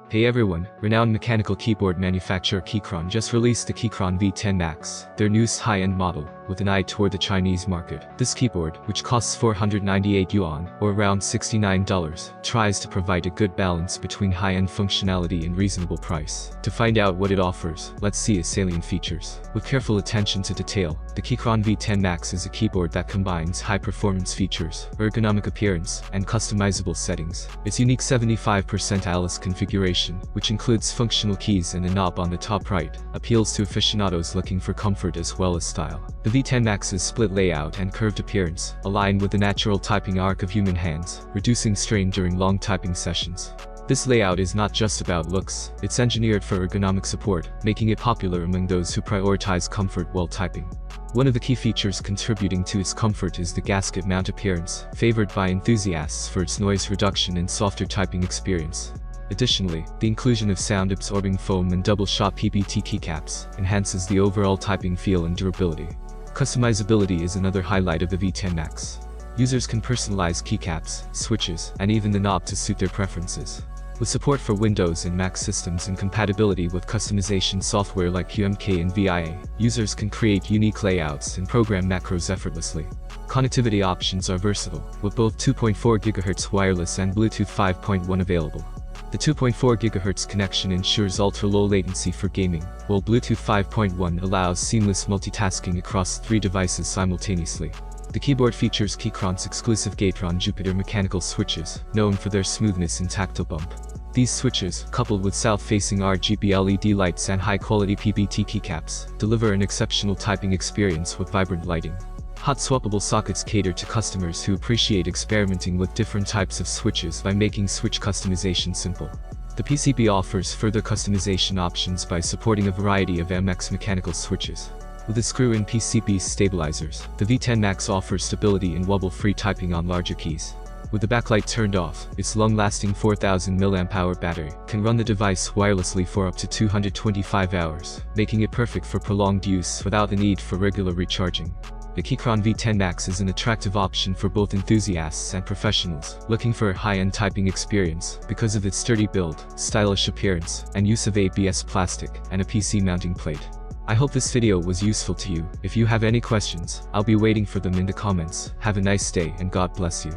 Hey everyone, renowned mechanical keyboard manufacturer Keychron just released the Keychron V10 Max, their newest high-end model, with an eye toward the Chinese market. This keyboard, which costs 498 yuan, or around $69, tries to provide a good balance between high-end functionality and reasonable price. To find out what it offers, let's see its salient features. With careful attention to detail, the Keychron V10 Max is a keyboard that combines high-performance features, ergonomic appearance, and customizable settings. Its unique 75% Alice configuration, which includes functional keys and a knob on the top right, appeals to aficionados looking for comfort as well as style. The V10 Max's split layout and curved appearance align with the natural typing arc of human hands, reducing strain during long typing sessions. This layout is not just about looks, it's engineered for ergonomic support, making it popular among those who prioritize comfort while typing. One of the key features contributing to its comfort is the gasket mount appearance, favored by enthusiasts for its noise reduction and softer typing experience. Additionally, the inclusion of sound-absorbing foam and double-shot PBT keycaps enhances the overall typing feel and durability. Customizability is another highlight of the V10 Max. Users can personalize keycaps, switches, and even the knob to suit their preferences. With support for Windows and Mac systems and compatibility with customization software like QMK and VIA, users can create unique layouts and program macros effortlessly. Connectivity options are versatile, with both 2.4 GHz wireless and Bluetooth 5.1 available. The 2.4 GHz connection ensures ultra-low latency for gaming, while Bluetooth 5.1 allows seamless multitasking across 3 devices simultaneously. The keyboard features Keychron's exclusive Keychron Jupiter mechanical switches, known for their smoothness and tactile bump. These switches, coupled with south-facing RGB LED lights and high-quality PBT keycaps, deliver an exceptional typing experience with vibrant lighting. Hot swappable sockets cater to customers who appreciate experimenting with different types of switches by making switch customization simple. The PCB offers further customization options by supporting a variety of MX mechanical switches. With the screw-in PCB stabilizers, the V10 Max offers stability and wobble-free typing on larger keys. With the backlight turned off, its long-lasting 4000 mAh battery can run the device wirelessly for up to 225 hours, making it perfect for prolonged use without the need for regular recharging. The Keychron V10 Max is an attractive option for both enthusiasts and professionals looking for a high-end typing experience because of its sturdy build, stylish appearance, and use of ABS plastic and a PC mounting plate. I hope this video was useful to you. If you have any questions, I'll be waiting for them in the comments. Have a nice day and God bless you.